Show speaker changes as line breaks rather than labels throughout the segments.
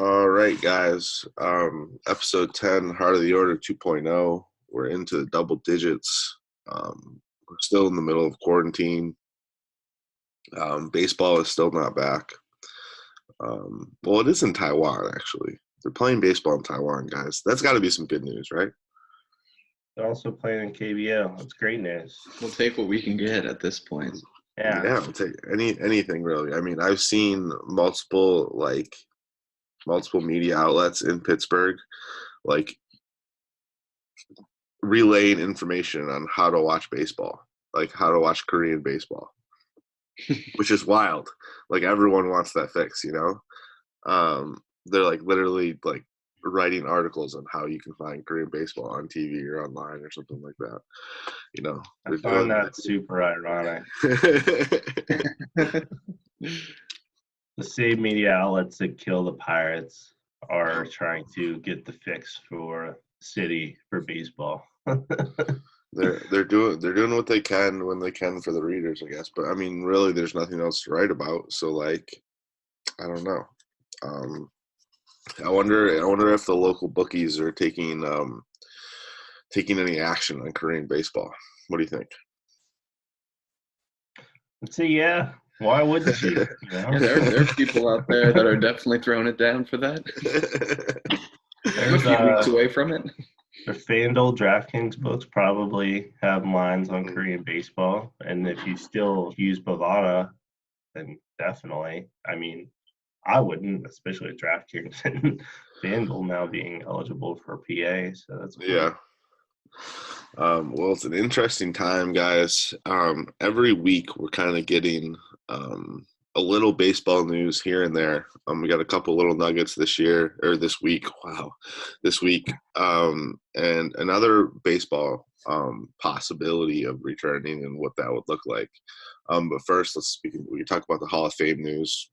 All right, guys. Episode 10, Heart of the Order 2.0. We're into the double digits. We're still in the middle of quarantine. Baseball is still not back. Well, it is in Taiwan, actually. They're playing baseball in Taiwan, guys. That's got to be some good news, right?
They're also playing in KBO. That's great news.
We'll take what we can get at this point.
Yeah.
I'll take anything really. I mean, I've seen multiple media outlets in Pittsburgh, relaying information on how to watch baseball, like how to watch Korean baseball, which is wild. Like everyone wants that fix, you know? They're literally writing articles on how you can find Korean baseball on TV or online or something like that. You know,
I find that super ironic. The same media outlets that kill the Pirates are trying to get the fix for city for baseball.
They're doing what they can when they can for the readers, I guess. But I mean, really, there's nothing else to write about. So I don't know. I wonder if the local bookies are taking any action on Korean baseball. What do you think?
I'd say yeah. Why wouldn't you?
Yeah, there are people out there that are definitely throwing it down for that. I'm a few weeks away from it.
The FanDuel DraftKings books probably have lines on Korean baseball, and if you still use Bovada, then definitely. I mean, I wouldn't, especially with DraftKings and FanDuel now being eligible for PA. So that's cool.
Yeah. Well, it's an interesting time, guys. Every week we're kind of getting a little baseball news here and there. We got a couple little nuggets this week. Wow, this week, and another baseball possibility of returning and what that would look like. But first, we talk about the Hall of Fame news.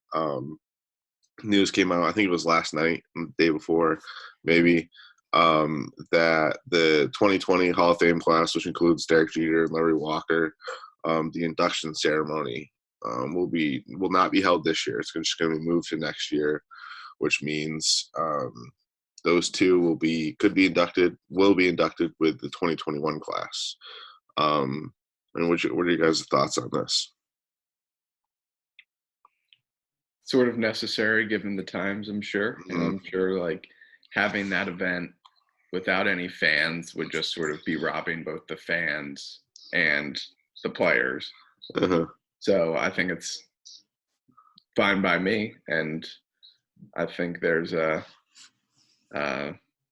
News came out, I think it was last night, the day before, maybe, that the 2020 Hall of Fame class, which includes Derek Jeter and Larry Walker, the induction ceremony will not be held this year. It's just going to be moved to next year, which means those two will be inducted with the 2021 class. And what are you guys' thoughts on this?
Sort of necessary given the times, I'm sure.
Mm-hmm.
And I'm sure having that event without any fans would just sort of be robbing both the fans and the players.
Uh-huh.
So I think it's fine by me, and I think there's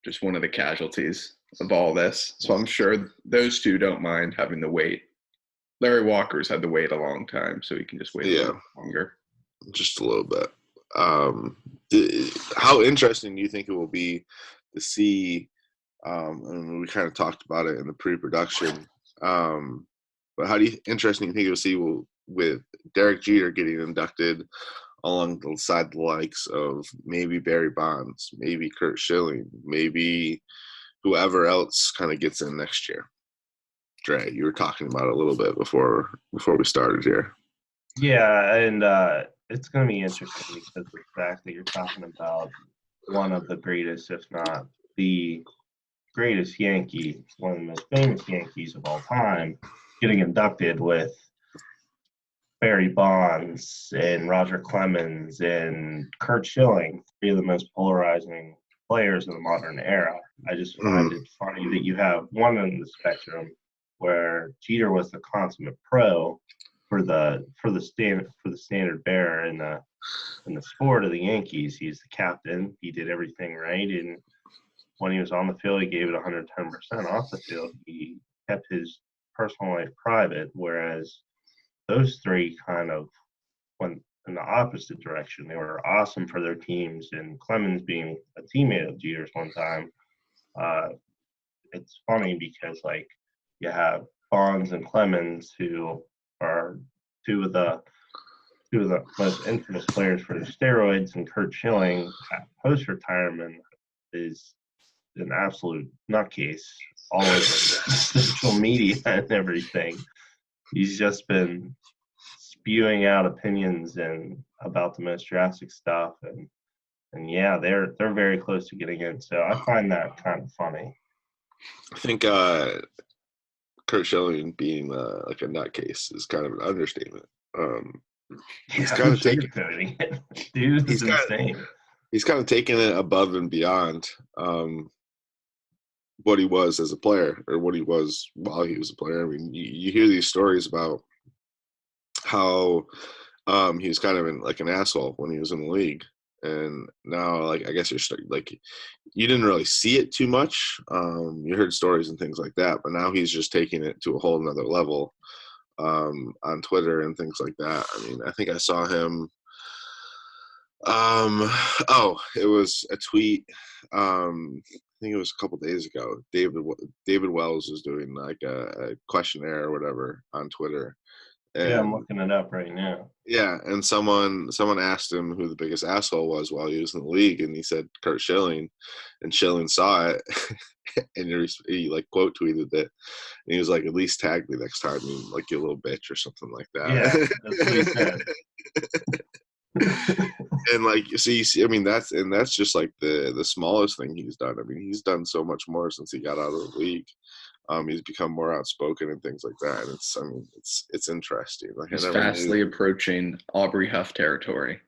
just one of the casualties of all this. So I'm sure those two don't mind having to wait. Larry Walker's had to wait a long time, so he can just wait a little longer.
Just a little bit. How interesting do you think it will be to see? I mean, we kind of talked about it in the pre-production, but how interesting do you think it will see with Derek Jeter getting inducted alongside the likes of maybe Barry Bonds, maybe Curt Schilling, maybe whoever else kind of gets in next year? Dre, you were talking about it a little bit before we started here.
Yeah, and it's going to be interesting because of the fact that you're talking about one of the greatest, if not the greatest Yankee, one of the most famous Yankees of all time, getting inducted with Barry Bonds and Roger Clemens and Curt Schilling, three of the most polarizing players in the modern era. I just find it funny that you have one end of the spectrum where Jeter was the consummate pro for the standard bearer in the sport of the Yankees. He's the captain. He did everything right, and when he was on the field, he gave it 110%. Off the field, he kept his personal life private, whereas those three kind of went in the opposite direction. They were awesome for their teams, and Clemens being a teammate of Jeter's one time, it's funny because you have Bonds and Clemens, who are two of the most infamous players for the steroids, and Curt Schilling, post-retirement, is an absolute nutcase all over social media and everything. He's just been spewing out opinions and about the most drastic stuff, and And yeah, they're very close to getting in. So I find that kind of funny.
I think Kurt Schilling being like a nutcase is kind of an understatement. He's
Yeah,
kind
I'm
of taking
sugarcoating it. Dude is insane.
He's kind of taken it above and beyond what he was as a player, or what he was while he was a player. I mean, you hear these stories about how he was kind of like an asshole when he was in the league, and now, like, I guess like, you didn't really see it too much. You heard stories and things like that, but now he's just taking it to a whole nother level on Twitter and things like that. I mean, I think I saw him. It was a tweet. I think it was a couple days ago. David Wells was doing like a questionnaire or whatever on Twitter.
Yeah, I'm
And
looking it up right now.
yeah, and someone asked him who the biggest asshole was while he was in the league, and he said Kurt Schilling, and Schilling saw it, and he like quote tweeted it, and he was like, "At least tag me next time, you like, you little bitch," or something like that.
Yeah, that's what he said.
And like, see, I mean, that's just like the smallest thing he's done. I mean, he's done so much more since he got out of the league. He's become more outspoken and things like that. And it's interesting. Like,
He's
I never
fastly
knew.
approaching Aubrey Huff territory.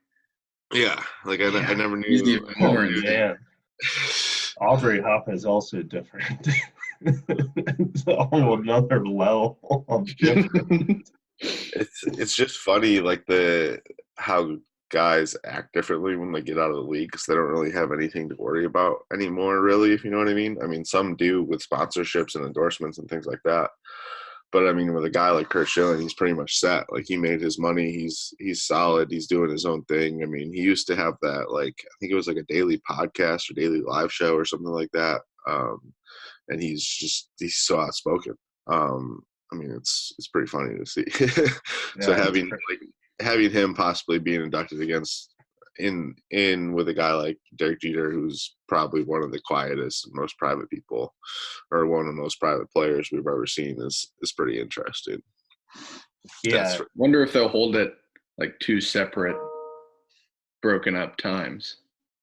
Yeah, like I never knew.
He's even more
Oh man, Aubrey Huff is also different. It's a whole another level of different.
It's just funny, like how guys act differently when they get out of the league, because they don't really have anything to worry about anymore, really, if you know what I mean. I mean, some do with sponsorships and endorsements and things like that. But I mean, with a guy like Kurt Schilling, he's pretty much set. Like, he made his money. He's solid. He's doing his own thing. I mean, he used to have that, like, I think it was like a daily podcast or daily live show or something like that. And he's so outspoken. I mean, it's pretty funny to see. So
Yeah,
having him possibly being inducted in with a guy like Derek Jeter, who's probably one of the quietest, most private people, or one of the most private players we've ever seen, is pretty interesting.
yeah.
Wonder if they'll hold it like two separate, broken up times.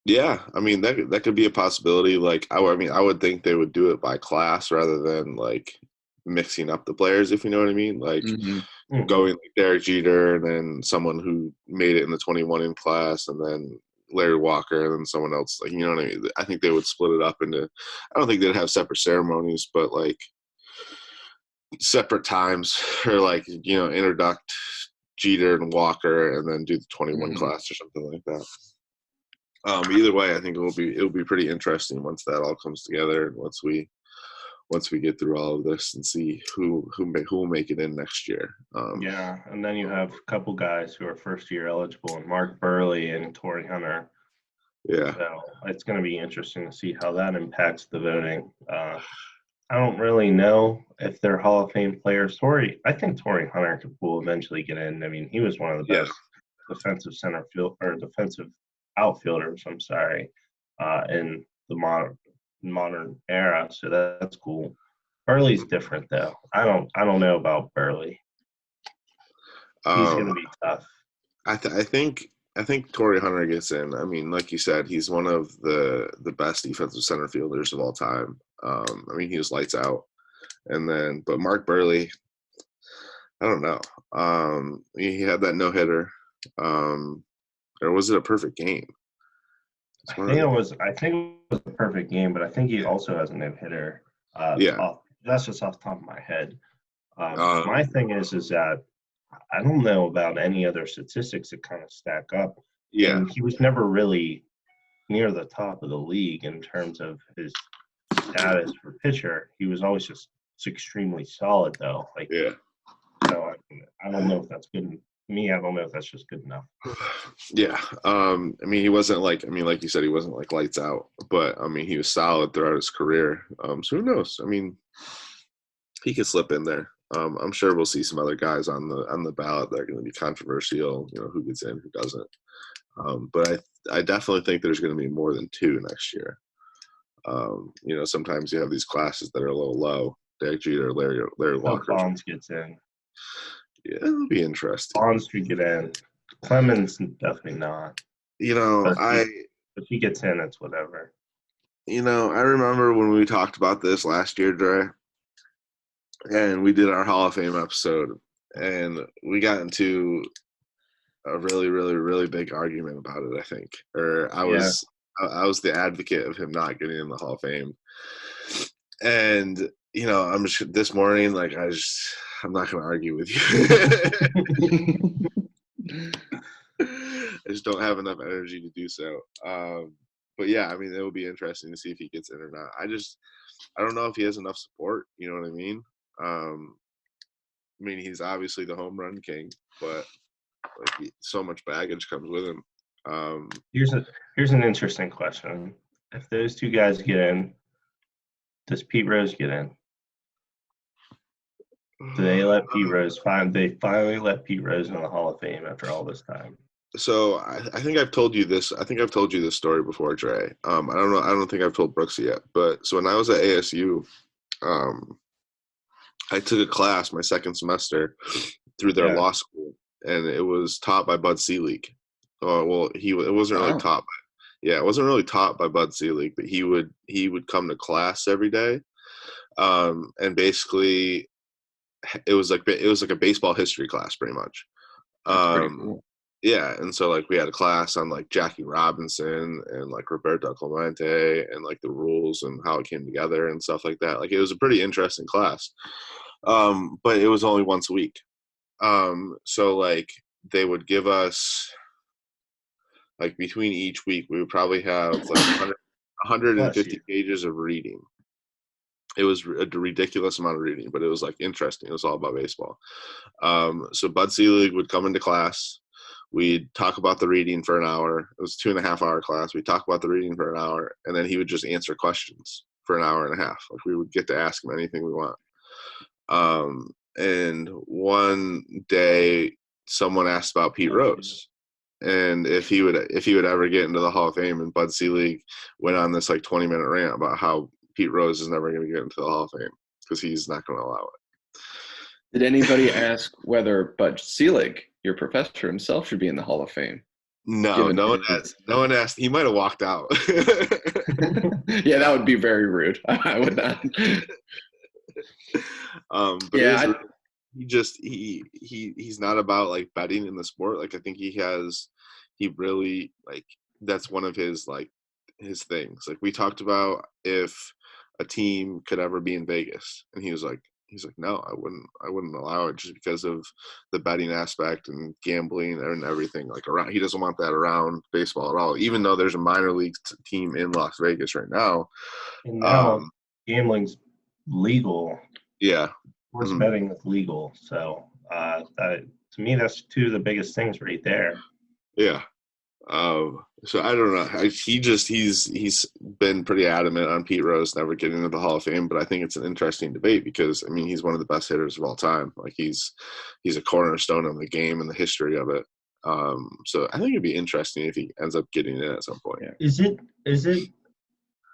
Yeah, I mean, that could be a possibility. Like, I mean, I would think they would do it by class rather than like mixing up the players, if you know what I mean. Like, going like Derek Jeter, and then someone who made it in the 21 in class, and then Larry Walker, and then someone else. Like, you know what I mean? I think they would split it up into. I don't think they'd have separate ceremonies, but like separate times, or like, you know, introduct Jeter and Walker, and then do the 21 class or something like that. Either way, I think it'll be pretty interesting once that all comes together, and once we get through all of this and see who will make it in next year.
Yeah, and then you have a couple guys who are first year eligible, and Mark Burley and Torrey Hunter.
Yeah.
So it's going to be interesting to see how that impacts the voting. I don't really know if they're Hall of Fame players. I think Torrey Hunter will eventually get in. I mean, he was one of the best defensive center field or defensive outfielders. I'm sorry, in the modern era. So that's cool. Burley's different though. I don't know about Burley. He's going to be tough.
I think Torrey Hunter gets in. I mean, like you said, he's one of the best defensive center fielders of all time. I mean, he was lights out. And then, but Mark Burley, I don't know. He had that no hitter, or was it a perfect game?
I think it was a perfect game, but I think he also has a no hitter. That's just off the top of my head. My thing is that I don't know about any other statistics that kind of stack up.
Yeah,
and he was never really near the top of the league in terms of his status for pitcher. He was always just extremely solid, though. Like,
yeah.
So I don't know if that's good. I don't know if that's just good enough.
Yeah. I mean, he wasn't like you said, he wasn't like lights out, but I mean, he was solid throughout his career. So who knows? I mean, he could slip in there. I'm sure we'll see some other guys on the ballot that are going to be controversial. You know, who gets in, who doesn't. But I definitely think there's going to be more than two next year. You know, sometimes you have these classes that are a little low. Derek Jeter, Larry Walker.
Bonds gets in.
Yeah, it'll be interesting.
Bonds should get in. Clemens definitely not.
You know,
If he gets in, it's whatever.
You know, I remember when we talked about this last year, Dre, and we did our Hall of Fame episode, and we got into a really, really, really big argument about it, I think. Or I was the advocate of him not getting in the Hall of Fame. And, you know, I'm just this morning, like I'm not gonna argue with you. I just don't have enough energy to do so. But yeah, I mean, it will be interesting to see if he gets in or not. I don't know if he has enough support. You know what I mean? I mean, he's obviously the home run king, but like so much baggage comes with him.
Here's an interesting question: if those two guys get in, does Pete Rose get in? Do they let Pete Rose They finally let Pete Rose in the Hall of Fame after all this time.
So I think I've told you this. I think I've told you this story before, Dre. I don't know. I don't think I've told Brooks yet. But so when I was at ASU, I took a class my second semester through their law school, and it was taught by Bud Selig. Well, it wasn't really taught by. Yeah, it wasn't really taught by Bud Selig, but he would come to class every day, and basically it was like a baseball history class, pretty much.
That's pretty cool.
Yeah, and so like we had a class on like Jackie Robinson and like Roberto Clemente and like the rules and how it came together and stuff like that. Like it was a pretty interesting class, but it was only once a week. So like they would give us like between each week we would probably have like 150 pages of reading. It was a ridiculous amount of reading, but it was like interesting. It was all about baseball. So Bud Selig would come into class. We'd talk about the reading for an hour. It was a 2.5-hour class. We'd talk about the reading for an hour, and then he would just answer questions for an hour and a half. Like we would get to ask him anything we want. And one day someone asked about Pete Rose and if he would ever get into the Hall of Fame, and Bud Selig went on this like 20-minute rant about how Pete Rose is never going to get into the Hall of Fame because he's not going to allow it.
Did anybody ask whether Bud Selig, your professor himself, should be in the Hall of Fame?
No, no one asked. He might have walked out.
Yeah, that would be very rude. I would not.
But yeah, he's not about like betting in the sport. Like I think he really like that's one of his like his things. Like we talked about if a team could ever be in Vegas, and he's like no, I wouldn't allow it just because of the betting aspect and gambling and everything like around. He doesn't want that around baseball at all, even though there's a minor league team in Las Vegas right now.
And now gambling's legal.
Yeah.
Sports betting is legal. So to me, that's two of the biggest things right there.
Yeah. So I don't know. He's been pretty adamant on Pete Rose never getting into the Hall of Fame, but I think it's an interesting debate because I mean he's one of the best hitters of all time. Like he's a cornerstone of the game and the history of it. So I think it'd be interesting if he ends up getting in at some point.
Is it?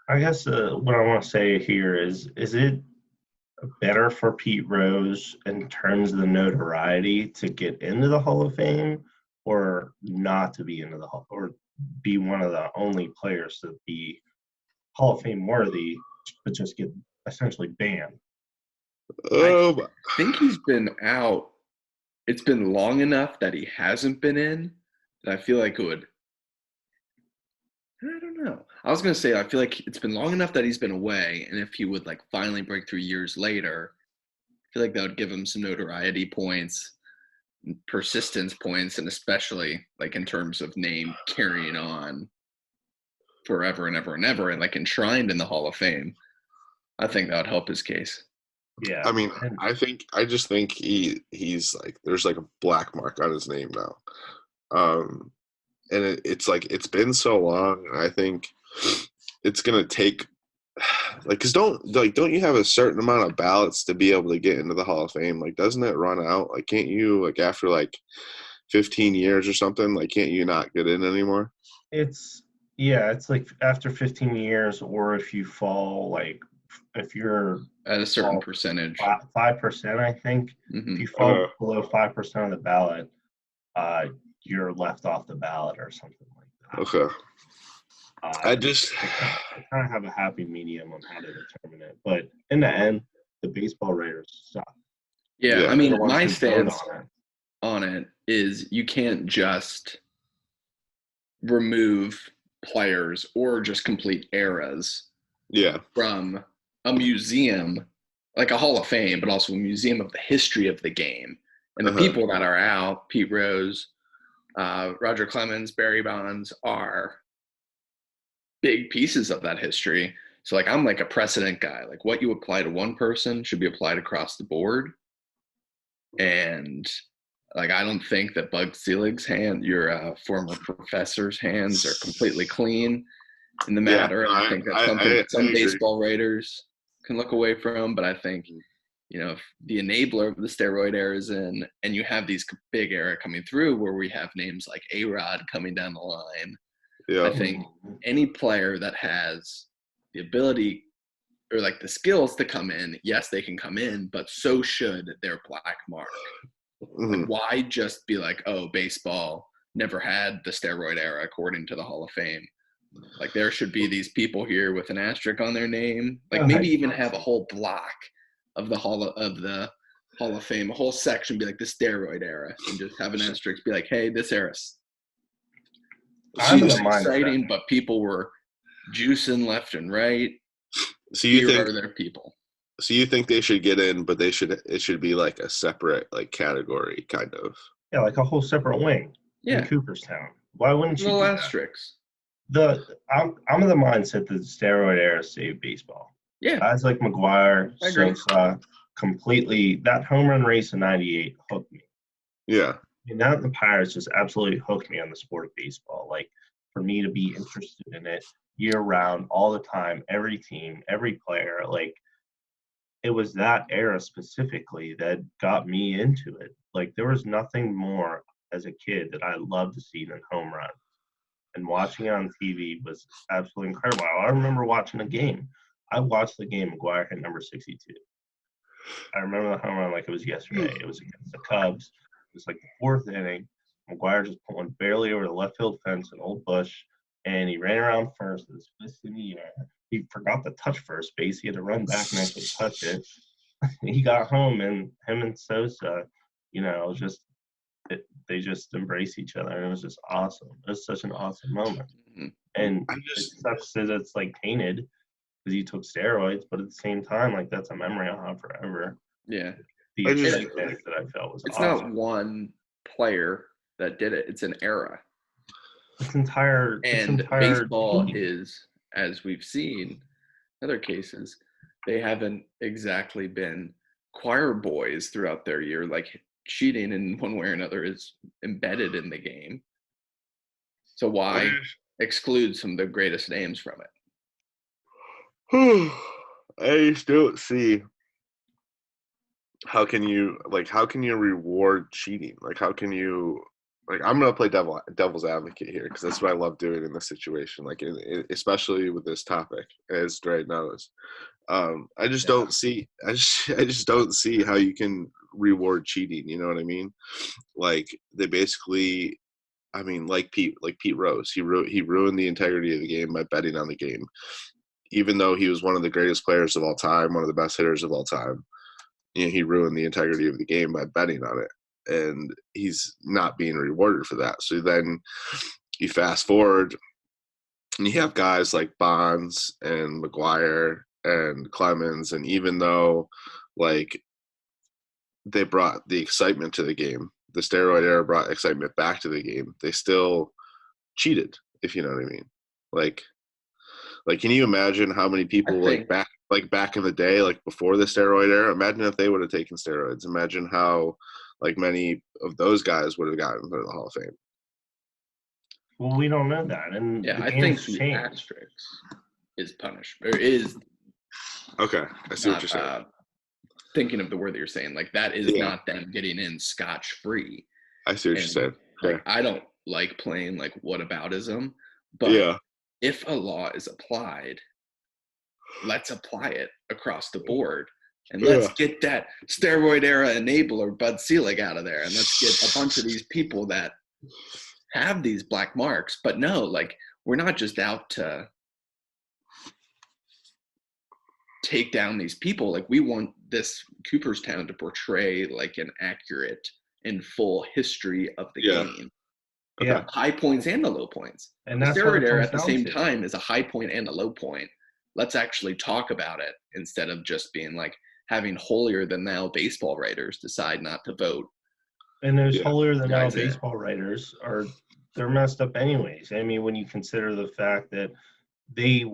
I guess what I want to say here is it better for Pete Rose in terms of the notoriety to get into the Hall of Fame, or not to be into the Hall, or be one of the only players to be Hall of Fame worthy, but just get essentially banned?
I think he's been out. It's been long enough that he hasn't been in that I feel like it would. I don't know. I was going to say, I feel like it's been long enough that he's been away, and if he would like finally break through years later, I feel like that would give him some notoriety points, persistence points, and especially like in terms of name carrying on forever and ever and ever and like enshrined in the Hall of Fame. I think that would help his case.
Yeah.
I mean, I just think he's like there's like a black mark on his name now. And it's like it's been so long, and I think it's gonna take like because don't you have a certain amount of ballots to be able to get into the Hall of Fame? Like, doesn't it run out? Like, can't you like after like 15 years or something? Like, can't you not get in anymore?
It's like after 15 years, or if you fall like if you're
at a certain percentage,
5%, I think.
Mm-hmm.
If you fall below 5% of the ballot, you're left off the ballot or something like that.
Okay. I just
I kind of have a happy medium on how to determine it, but in the end, the baseball writers suck.
Yeah,
Yeah.
I mean,
They're the ones
my
who vote
stance
on it.
on it is you can't just remove players or just complete eras
yeah.
from a museum, like a Hall of Fame, but also a museum of the history of the game. And the people that are out, Pete Rose, Roger Clemens, Barry Bonds, are big pieces of that history. So like I'm like a precedent guy. Like what you apply to one person should be applied across the board. And like I don't think that Bug Selig's hand, your former professor's hands, are completely clean in the
Yeah.
matter.
No,
I think that's something that
I
some
agree.
baseball writers can look away from. But I think, if the enabler of the steroid era is in, and you have these big era coming through where we have names like A-Rod coming down the line,
Yeah.
I think any player that has the ability or like the skills to come in, yes, they can come in, but so should their black mark. Like, why just be like, oh, baseball never had the steroid era according to the Hall of Fame? Like, there should be these people here with an asterisk on their name. Like, maybe even have a whole block of the Hall of Fame, a whole section be like the steroid era, and just have an asterisk be like, hey, this era's exciting, but people were juicing left and right.
So you
Here
think
are their people.
So you think they should get in, but it should be like a separate like category, kind of.
Yeah, like a whole separate wing in Cooperstown. Why wouldn't you do that?
Asterisks.
I'm of the mindset that the steroid era saved baseball.
Yeah.
Guys like McGuire, Sosa, completely, that home run race in '98 hooked me.
Yeah.
And that the Pirates just absolutely hooked me on the sport of baseball. Like, for me to be interested in it year round, all the time, every team, every player, like, it was that era specifically that got me into it. Like, there was nothing more as a kid that I loved to see than home runs. And watching it on TV was absolutely incredible. I remember watching a game. I watched the game McGuire hit number 62. I remember the home run like it was yesterday. It was against the Cubs. It was like the fourth inning. McGuire just put one barely over the left field fence in Old Bush, and he ran around first with his fist in the air. He forgot to touch first base. He had to run back and actually touch it. He got home, and him and Sosa, they just embrace each other, and it was just awesome. It was such an awesome moment. And it sucks that it's like tainted because he took steroids, but at the same time, like, that's a memory I'll have forever.
Yeah.
The excitement that I felt was awesome.
It's not one player that did it. It's an era.
And
baseball is, as we've seen in other cases, they haven't exactly been choir boys throughout their year. Like, cheating in one way or another is embedded in the game. So why exclude some of the greatest names from it?
I just don't see how can you reward cheating? Like, how can you, like, I'm gonna play devil's advocate here because that's what I love doing in this situation, like especially with this topic, as Dre knows. I just don't see how you can reward cheating. You know what I mean? Like, they basically, I mean, like Pete Rose, he ruined the integrity of the game by betting on the game, even though he was one of the greatest players of all time, one of the best hitters of all time. He ruined the integrity of the game by betting on it, and he's not being rewarded for that. So then you fast forward, and you have guys like Bonds and McGuire and Clemens, and even though, like, they brought the excitement to the game, the steroid era brought excitement back to the game, they still cheated, if you know what I mean. Like, can you imagine how many people back in the day, like before the steroid era, imagine if they would have taken steroids. Imagine how, like, many of those guys would have gotten into the Hall of Fame.
Well, we don't know that, and
I think the asterisk is punished, or is.
Okay, I see what you're saying.
Thinking of the word that you're saying, like, that is not them getting in scotch-free.
I see what you're saying.
Like, I don't like playing like whataboutism, but if a law is applied, let's apply it across the board, and let's get that steroid era enabler Bud Selig out of there, and let's get a bunch of these people that have these black marks. But no, like, we're not just out to take down these people. Like, we want this Cooperstown to portray like an accurate and full history of the game.
Yeah.
High points and the low points.
And
the
that's
steroid
what
era at the same
to.
time is a high point and a low point. Let's actually talk about it instead of just being like having holier than thou baseball writers decide not to vote.
And those holier than thou baseball writers they're messed up anyways. I mean, when you consider the fact that they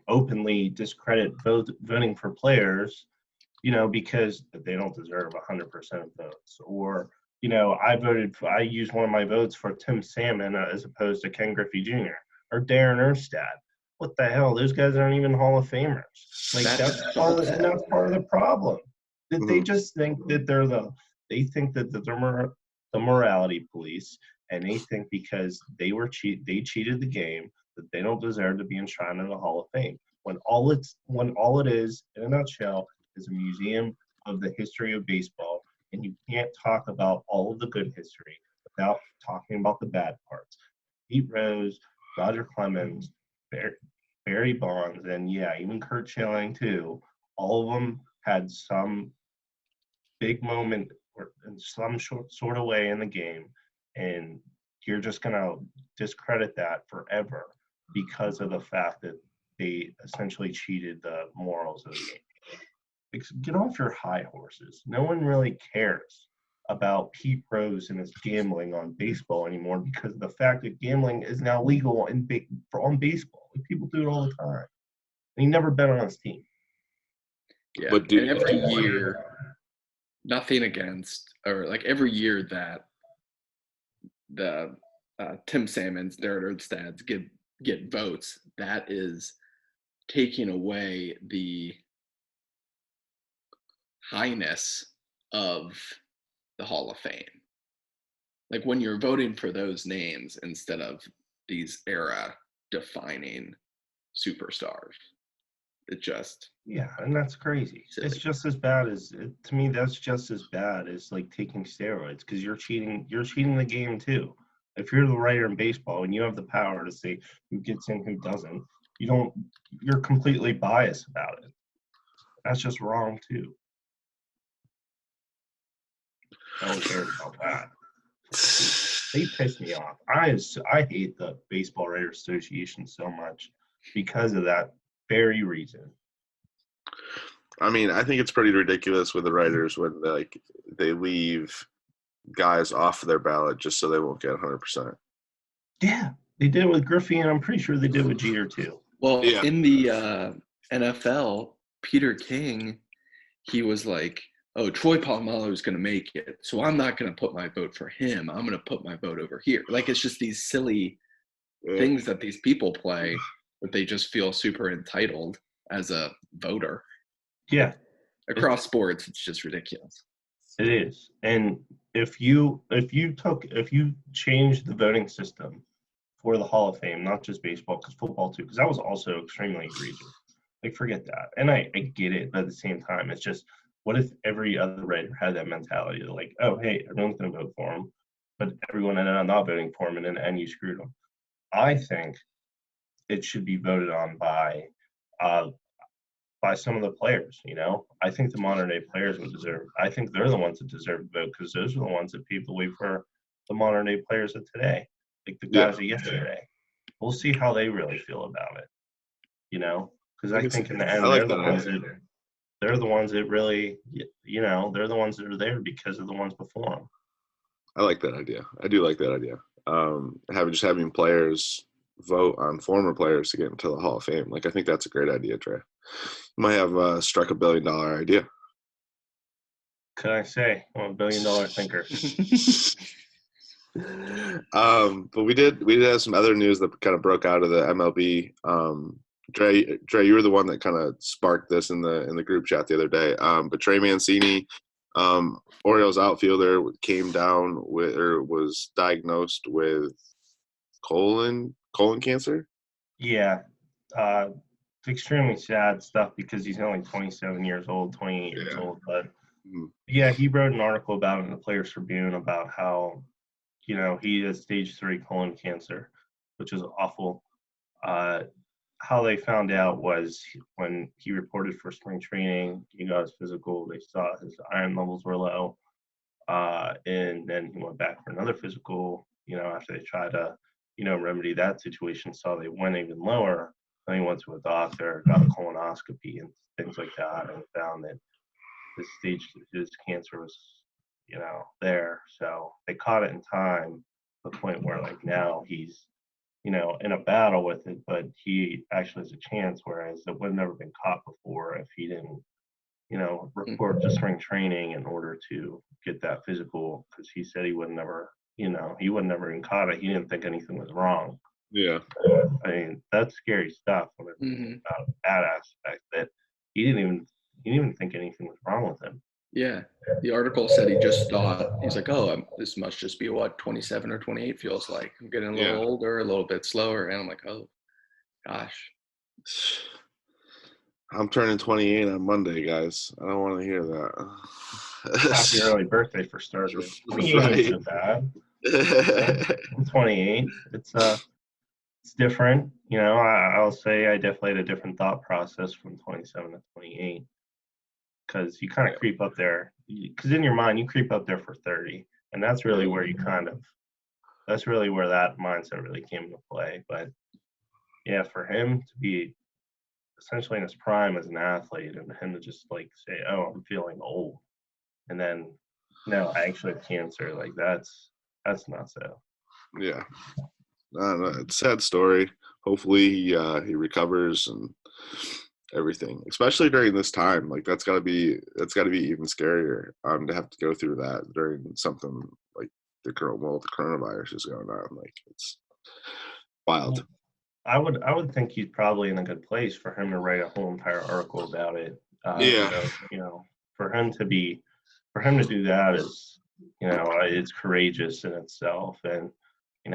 openly discredit voting for players, because they don't deserve 100% of votes. Or, I used one of my votes for Tim Salmon as opposed to Ken Griffey Jr. or Darren Erstad. What the hell? Those guys aren't even Hall of Famers. Like, that's part of the problem. That they just think that they're the morality police, and they think because they cheated the game, that they don't deserve to be enshrined in the Hall of Fame. When all it is, in a nutshell, is a museum of the history of baseball, and you can't talk about all of the good history without talking about the bad parts. Pete Rose, Roger Clemens, Barry Bonds, and even Curt Schilling too. All of them had some big moment or in some sort of way in the game, and you're just gonna discredit that forever because of the fact that they essentially cheated the morals of the game. Get off your high horses. No one really cares about Pete Rose and his gambling on baseball anymore because of the fact that gambling is now legal on baseball. Like, people do it all the time. And he never bet on his team.
Yeah, but every year, nothing against, or like every year that the Tim Salmons, Darren Erstad get votes, that is taking away the highness of the Hall of Fame. Like, when you're voting for those names instead of these era-defining superstars, it just...
Yeah, and that's crazy. Silly. It's just as bad as, to me, that's just as bad as like taking steroids, because you're cheating the game too. If you're the writer in baseball and you have the power to say who gets in, who doesn't, you're completely biased about it. That's just wrong too. No one cares about that. They piss me off. I hate the Baseball Writers Association so much because of that very reason.
I mean, I think it's pretty ridiculous with the writers when they leave guys off their ballot just so they won't get 100%.
Yeah, they did it with Griffey, and I'm pretty sure they did with Jeter too.
Well, in the NFL, Peter King, he was like, "Oh, Troy Polamalu is going to make it, so I'm not going to put my vote for him. I'm going to put my vote over here." Like, it's just these silly things that these people play, but they just feel super entitled as a voter.
Yeah.
Across sports, it's just ridiculous.
It is. And if you change the voting system for the Hall of Fame, not just baseball, because football too, because that was also extremely egregious. Like, forget that. And I get it, but at the same time, it's just, what if every other writer had that mentality? Like, oh, hey, everyone's going to vote for him, but everyone ended up not voting for him, and in the end, you screwed them. I think it should be voted on by some of the players. I think the modern day players would deserve. I think they're the ones that deserve to vote, because those are the ones that paved the way for the modern day players of today, like the guys of yesterday. We'll see how they really feel about it. Because I think in the end, they're the ones that really, they're the ones that are there because of the ones before them.
I like that idea. I do like that idea. Having players vote on former players to get into the Hall of Fame. Like, I think that's a great idea, Trey. You might have struck $1 billion idea.
Could I say I'm $1 billion thinker?
But we did have some other news that kind of broke out of the MLB. Trey, you were the one that kind of sparked this in the group chat the other day. But Trey Mancini, Orioles outfielder, came down with, or was diagnosed with colon cancer.
Yeah, it's extremely sad stuff because he's only 28 years old. But he wrote an article about it in the Players Tribune about how he has stage 3 colon cancer. which is awful. How they found out was when he reported for spring training, he got his physical, they saw his iron levels were low. And then he went back for another physical, after they tried to, remedy that situation, saw they went even lower. Then he went to a doctor, got a colonoscopy and things like that, and found that his cancer was, there. So they caught it in time, to the point where like now he's, in a battle with it, but he actually has a chance, whereas it would have never been caught before if he didn't, report to spring training in order to get that physical, because he said he would never, he would never even caught it. He didn't think anything was wrong.
Yeah.
I mean, that's scary stuff when it's about that aspect, that he didn't even think anything was wrong with him.
Yeah. The article said he just thought, he's like, oh, this must just be what 27 or 28 feels like. I'm getting a little older, a little bit slower. And I'm like, oh, gosh.
I'm turning 28 on Monday, guys. I don't want to hear that.
Happy early birthday for starters. 28
Right.
isn't bad. I'm 28. It's different. I'll say I definitely had a different thought process from 27 to 28, because you kind of creep up there. Because in your mind, you creep up there for 30, and that's really where that's really where that mindset really came into play. But yeah, for him to be essentially in his prime as an athlete, and him to just like say, "Oh, I'm feeling old," and then, no, I actually have cancer. Like that's not so.
Yeah. It's a sad story. Hopefully he recovers and everything, especially during this time. Like that's got to be even scarier to have to go through that during something like the coronavirus is going on. Like it's wild.
I would think he's probably in a good place for him to write a whole entire article about it.
Yeah.
For him to do that is, it's courageous in itself. And,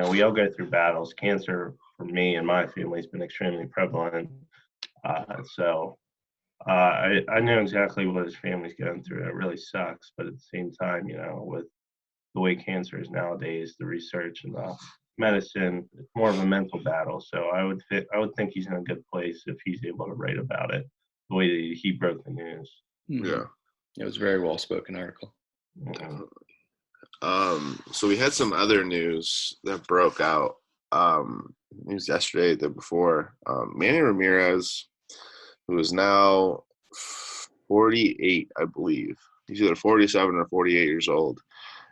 we all go through battles. Cancer for me and my family has been extremely prevalent. So I know exactly what his family's going through. It really sucks. But at the same time, with the way cancer is nowadays, the research and the medicine, it's more of a mental battle. So I would think he's in a good place if he's able to write about it the way that he broke the news.
Yeah.
It was a very well spoken article.
Definitely. So we had some other news that broke out. News yesterday, the day before. Manny Ramirez, who is now 48, I believe. He's either 47 or 48 years old,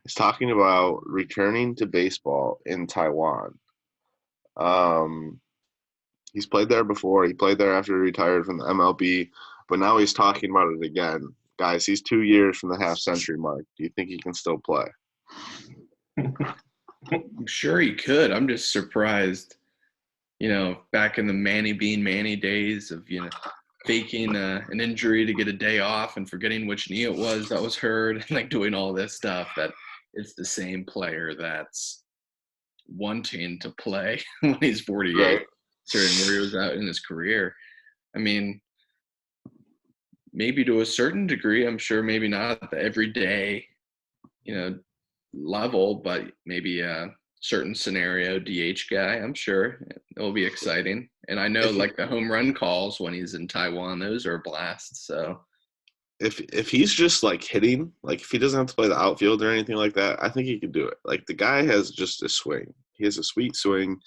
is talking about returning to baseball in Taiwan. He's played there before. He played there after he retired from the MLB, but now he's talking about it again. Guys, he's 2 years from the half-century mark. Do you think he can still play?
I'm sure he could. I'm just surprised, back in the Manny being Manny days of, faking an injury to get a day off and forgetting which knee it was that was hurt, and like doing all this stuff, that it's the same player that's wanting to play when he's 48,
Right.
considering where he was at in his career. I mean, maybe to a certain degree, I'm sure maybe not at the everyday, level, but maybe a certain scenario DH guy. I'm sure it'll be exciting. And I know like the home run calls when he's in Taiwan, those are a blast. So
if he's just like hitting, like if he doesn't have to play the outfield or anything like that, I think he could do it. Like the guy has just a swing. He has a sweet swing.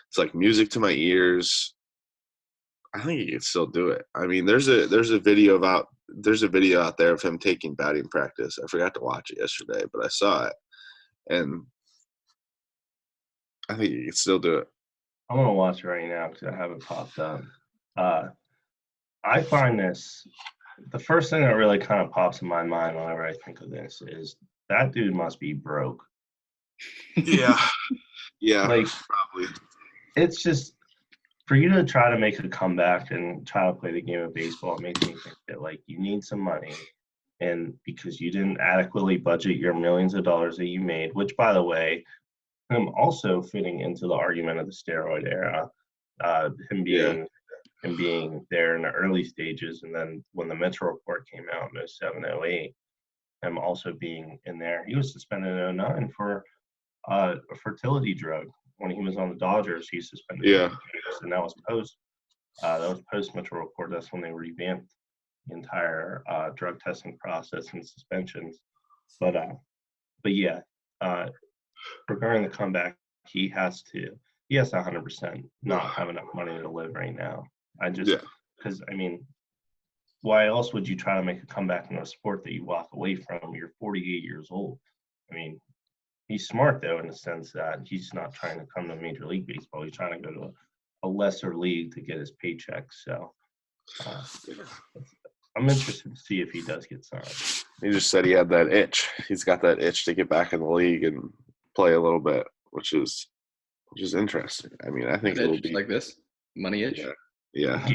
It's like music to my ears. I think he could still do it. I mean, there's a video out there of him taking batting practice. I forgot to watch it yesterday, but I saw it, and I think he could still do it.
I'm gonna watch it right now because I haven't popped up. I find this, the first thing that really kind of pops in my mind whenever I think of this is that dude must be broke.
Yeah,
Like,
probably.
it's just, for you to try to make a comeback and try to play the game of baseball, it makes me think that like you need some money, and because you didn't adequately budget your millions of dollars that you made, which by the way, him also fitting into the argument of the steroid era, him being there in the early stages, and then when the Metro report came out in 07, 08, him also being in there. He was suspended in 09 for a fertility drug. when he was on the Dodgers, he suspended
Yeah.
2 games, and that was post Mitchell report. That's when they revamped the entire drug testing process and suspensions. But yeah, regarding the comeback, he has to 100% not have enough money to live right now. Because I mean, why else would you try to make a comeback in a sport that you walk away from? You're 48 years old. I mean, he's smart though, in the sense that he's not trying to come to Major League Baseball. He's trying to go to a lesser league to get his paycheck. So I'm interested to see if he does get signed.
He just said he had that itch. He's got that itch to get back in the league and play a little bit, which is interesting. I mean, I think it'll be
like this money itch.
Yeah.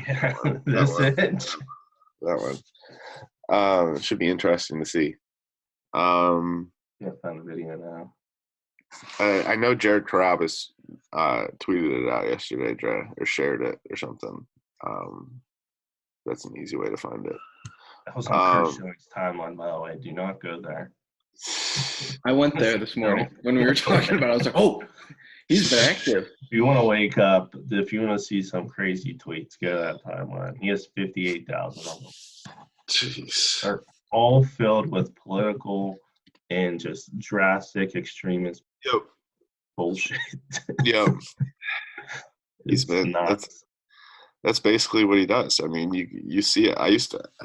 This itch.
That one. It should be interesting to see.
I found a video now.
I know Jared Carabas tweeted it out yesterday, Dre, or shared it or something. That's an easy way to find it.
That was on Kurt Schilling's timeline, by the way. Do not go there.
I went there this morning when we were talking about it. I was like, oh, he's been active.
If you want to wake up, if you want to see some crazy tweets, go to that timeline. He has 58,000 of them.
Jeez.
They're all filled with political and just drastic extremist bullshit.
Yep. He's been nuts. That's basically what he does. I mean, you see it. I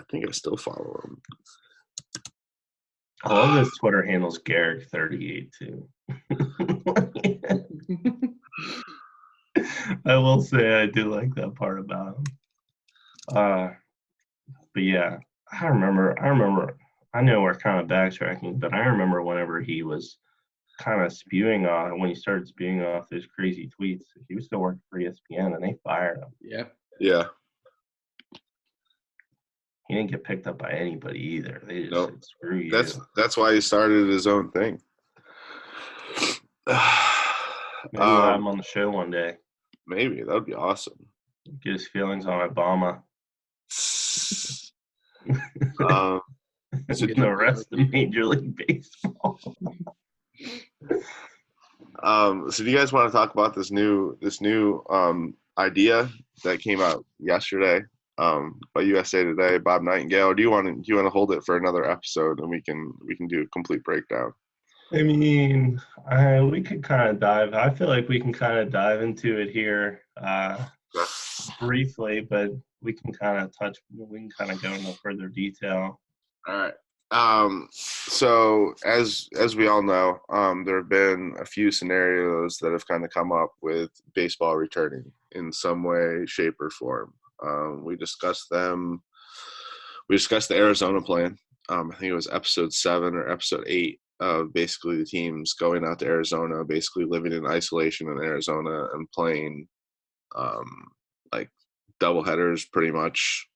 think I still follow him.
All of his Twitter handle's Garrick38 too. I will say I do like that part about him. But yeah, I remember. I know we're kind of backtracking, but I remember whenever he was kind of when he started spewing off those crazy tweets, he was still working for ESPN, and they fired him.
Yep.
Yeah.
He didn't get picked up by anybody either. They just said, screw you.
That's why he started his own thing.
Maybe we'll have him on the show one day.
Maybe. That would be awesome.
Get his feelings on Obama. Getting the rest of Major League Baseball.
So do you guys want to talk about this new idea that came out yesterday by USA Today, Bob Nightingale? Or do you want to hold it for another episode and we can do a complete breakdown?
I mean, we could kind of dive. I feel like we can kind of dive into it here briefly, but we can kind of go into further detail.
All right. So as we all know, there have been a few scenarios that have kind of come up with baseball returning in some way, shape, or form. We discussed them. We discussed the Arizona plan. I think it was episode 7 or episode 8 of basically the teams going out to Arizona, basically living in isolation in Arizona and playing like doubleheaders pretty much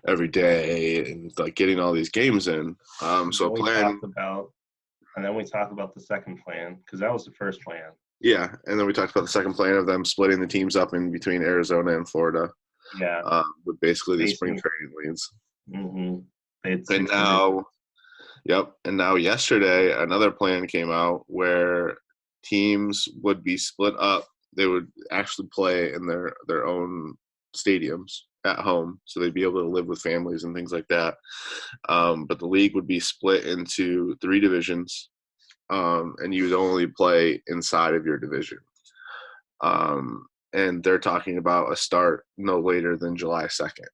every day and like getting all these games in. And
then we talked about the second plan, because that was the first plan.
Yeah, and then we talked about the second plan of them splitting the teams up in between Arizona and Florida.
Yeah.
With basically the spring training leagues.
Mm-hmm.
And now yesterday another plan came out where teams would be split up. They would actually play in their own stadiums at home, so they'd be able to live with families and things like that. But the league would be split into 3 divisions, and you would only play inside of your division. And they're talking about a start no later than July 2nd.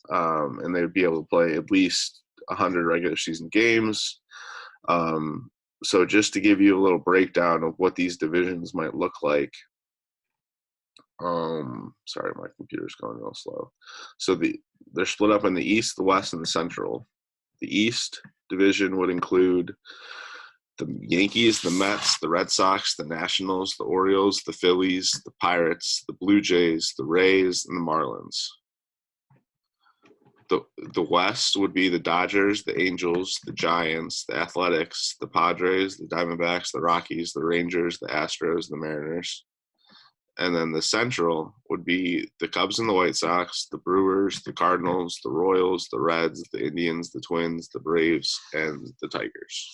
And they would be able to play at least 100 regular season games. So just to give you a little breakdown of what these divisions might look like. Sorry, my computer's going real slow. So they're split up in the East, the West, and the Central. The East division would include the Yankees, the Mets, the Red Sox, the Nationals, the Orioles, the Phillies, the Pirates, the Blue Jays, the Rays, and the Marlins. The West would be the Dodgers, the Angels, the Giants, the Athletics, the Padres, the Diamondbacks, the Rockies, the Rangers, the Astros, the Mariners. And then the Central would be the Cubs and the White Sox, the Brewers, the Cardinals, the Royals, the Reds, the Indians, the Twins, the Braves, and the Tigers.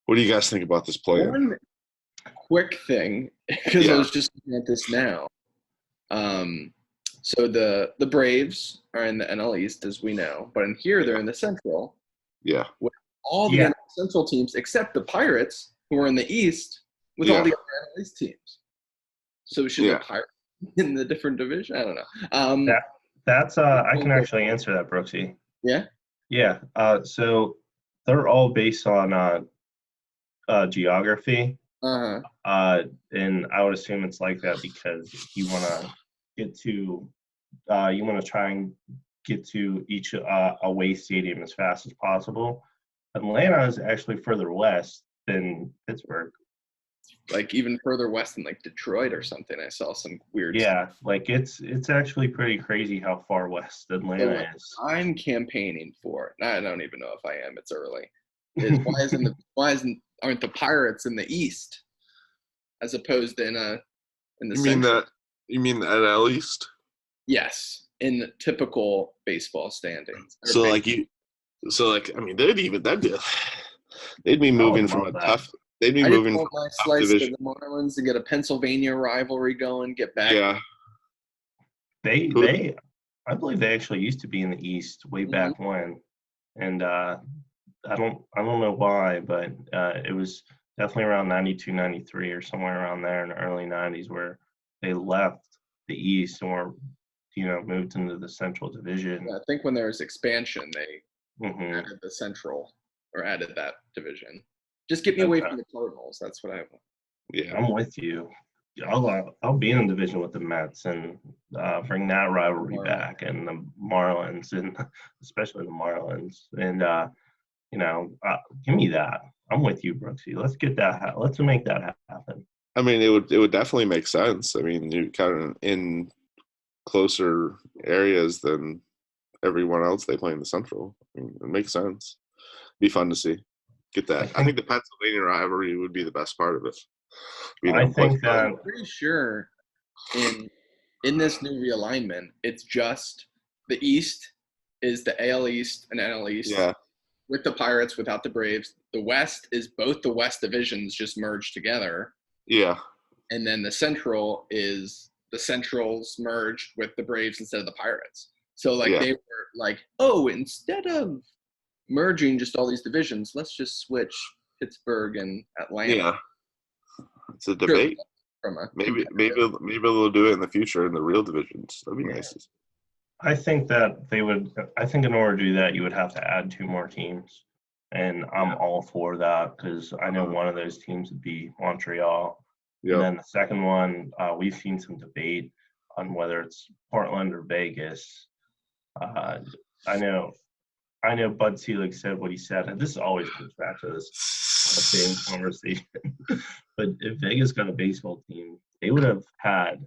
What do you guys think about this plan?
quick thing, because I was just looking at this now. So the Braves are in the NL East, as we know, but in here they're in the Central.
Yeah.
With all the NL Central teams except the Pirates, who are in the East, with all the other NL East teams. So should the Pirates in the different division? I don't know.
That's I can actually answer that, Brooksy.
Yeah.
Yeah. So they're all based on geography.
Uh-huh.
And I would assume it's like that because you want to get to, you want to try and get to each away stadium as fast as possible. Atlanta is actually further west than Pittsburgh.
Like even further west than like Detroit or something. I saw some weird.
Yeah, like it's actually pretty crazy how far west Atlanta is.
I'm campaigning for. I don't even know if I am. It's early. Aren't the Pirates in the East as opposed to in the Central?
You mean the NL East?
Yes, in the typical baseball standings.
I mean, they'd be moving from a tough. They'd be moving from
my slice to the Marlins to get a Pennsylvania rivalry going, get back.
Yeah.
I believe they actually used to be in the East way back when, and I don't know why, but it was definitely around 92, 93 or somewhere around there in the early 90s where they left the East and were, moved into the Central Division.
Yeah, I think when there was expansion, they added the Central or added that division. Just get me away from the Cardinals. That's what I want.
Yeah, I'm with you. I'll be in a division with the Mets and bring that rivalry back, and the Marlins, and especially the Marlins, and give me that. I'm with you, Brooksy. Let's get that. Let's make that happen.
I mean, it would definitely make sense. I mean, you kind of in closer areas than everyone else. They play in the Central. I mean, it makes sense. Be fun to see. Get that. I think the Pennsylvania rivalry would be the best part of it.
I think that
I'm pretty sure in this new realignment, it's just the East is the AL East and NL East.
Yeah.
With the Pirates, without the Braves. The West is both the West divisions just merged together.
Yeah.
And then the Central is the Centrals merged with the Braves instead of the Pirates. So they were like, oh, instead of merging just all these divisions, let's just switch Pittsburgh and Atlanta.
Yeah. It's a debate. Maybe they'll do it in the future in the real divisions. That'd be nice.
I think that they would. I think in order to do that, you would have to add 2 more teams, and I'm all for that because I know one of those teams would be Montreal, and then the second one, we've seen some debate on whether it's Portland or Vegas. I know Bud Selig said what he said, and this always comes back to this same conversation. But if Vegas got a baseball team, they would have had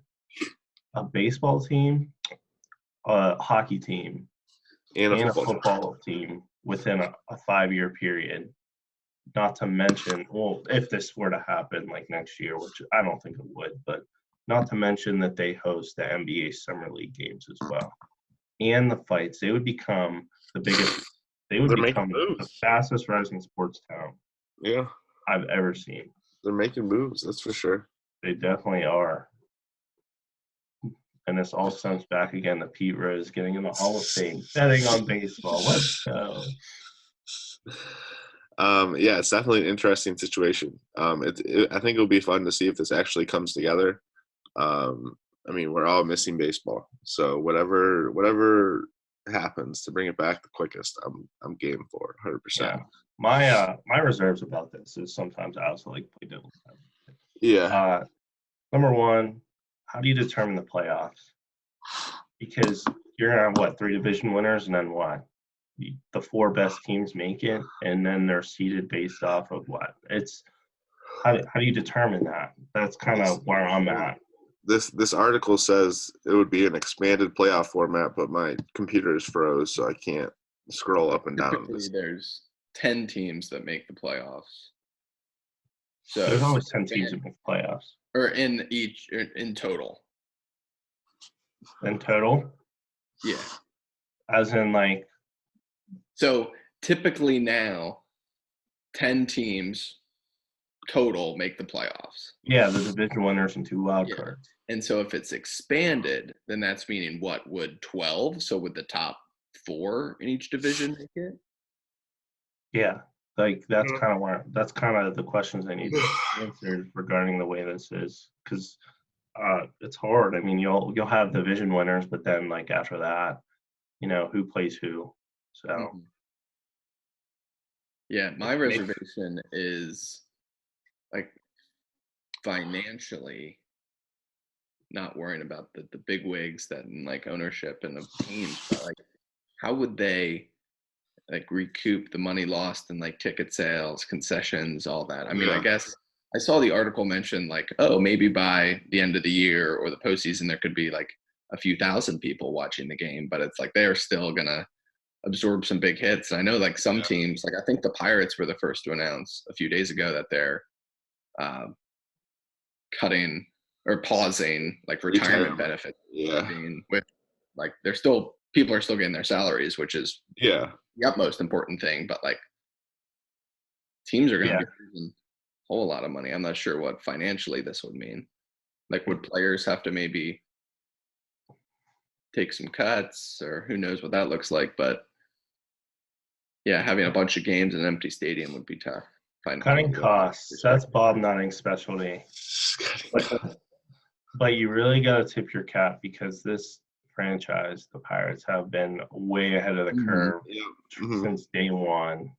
a baseball team, a hockey team, and a football team within a 5-year period. Not to mention, well, if this were to happen like next year, which I don't think it would, but not to mention that they host the NBA Summer League games as well. And the fights, they would become the biggest. They would become the fastest rising sports town.
Yeah,
I've ever seen.
They're making moves, that's for sure.
They definitely are. And this all stems back again to Pete Rose getting in the Hall of Fame, betting on baseball. Let's go.
Yeah, it's definitely an interesting situation. I think it'll be fun to see if this actually comes together. I mean, we're all missing baseball, so whatever happens to bring it back the quickest, I'm game for 100%.
Yeah. My reserves about this is sometimes I also like play devil's advocate.
Yeah.
Number one, how do you determine the playoffs? Because you're gonna have 3 division winners, and then what? The 4 best teams make it, and then they're seeded based off of what? It's how do you determine that? That's kind of where I'm at.
This article says it would be an expanded playoff format, but my computer is froze, so I can't scroll up and down.
Typically, there's 10 teams that make the playoffs. So
there's always 10 teams that make the playoffs.
Or in total.
In total?
Yeah.
As in
So typically now, 10 teams total make the playoffs.
Yeah, the division winners and 2 wild cards.
And so if it's expanded, then that's meaning what? Would 12? So would the top 4 in each division make it?
Yeah, like that's kind of the questions I need answered regarding the way this is, because it's hard. I mean, you'll have division winners, but then like after that, who plays who. So
yeah, my reservation is like financially not worrying about the big wigs that in like ownership and the teams, but like how would they like recoup the money lost in like ticket sales, concessions, all that? I mean, I guess I saw the article mention like, oh, maybe by the end of the year or the postseason there could be like a few thousand people watching the game, but it's like they're still gonna absorb some big hits. And I know like some teams, like I think the Pirates were the first to announce a few days ago that they're cutting or pausing like retirement benefits. With like people are still getting their salaries, which is the utmost important thing. But like teams are going to be losing a whole lot of money. I'm not sure what financially this would mean. Like, would players have to maybe take some cuts, or who knows what that looks like? But yeah, having a bunch of games in an empty stadium would be tough.
Cutting costs, that's Bob Nutting's specialty. But you really got to tip your cap, because this franchise, the Pirates, have been way ahead of the curve since day one,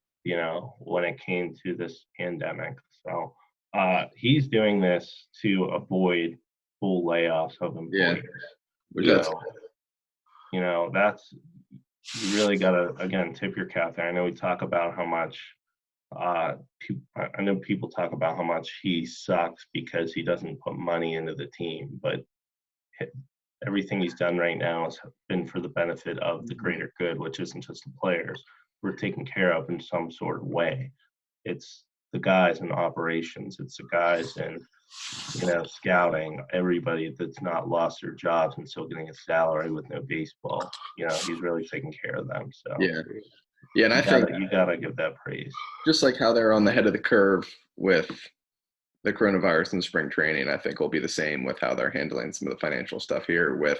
when it came to this pandemic. So he's doing this to avoid full layoffs of employees. That's, you really got to, again, tip your cap there. I know we talk about how much I know people talk about how much he sucks because he doesn't put money into the team, but everything he's done right now has been for the benefit of the greater good, which isn't just the players we're taken care of in some sort of way. It's the guys in operations, it's the guys in scouting, everybody that's not lost their jobs and still getting a salary with no baseball. He's really taking care of them. So
and I think
you gotta give that praise.
Just like how they're on the head of the curve with the coronavirus and spring training, I think will be the same with how they're handling some of the financial stuff here with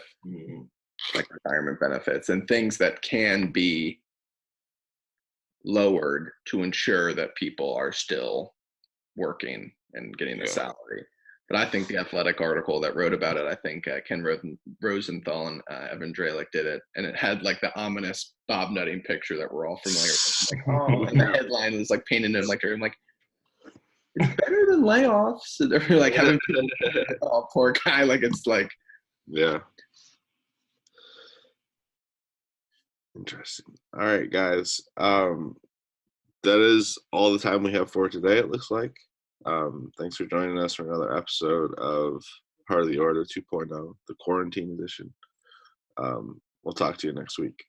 like retirement benefits and things that can be lowered to ensure that people are still working and getting the salary. But I think the Athletic article that wrote about it, I think Ken Rosenthal and Evan Dralick did it, and it had like the ominous Bob Nutting picture that we're all familiar with. Like, oh, and the headline was like painted in like, I'm like, it's better than layoffs. And they're like, oh, poor guy. Like, it's like,
Interesting. All right, guys. That is all the time we have for today, it looks like. Thanks for joining us for another episode of Heart of the Order 2.0, the quarantine edition. We'll talk to you next week.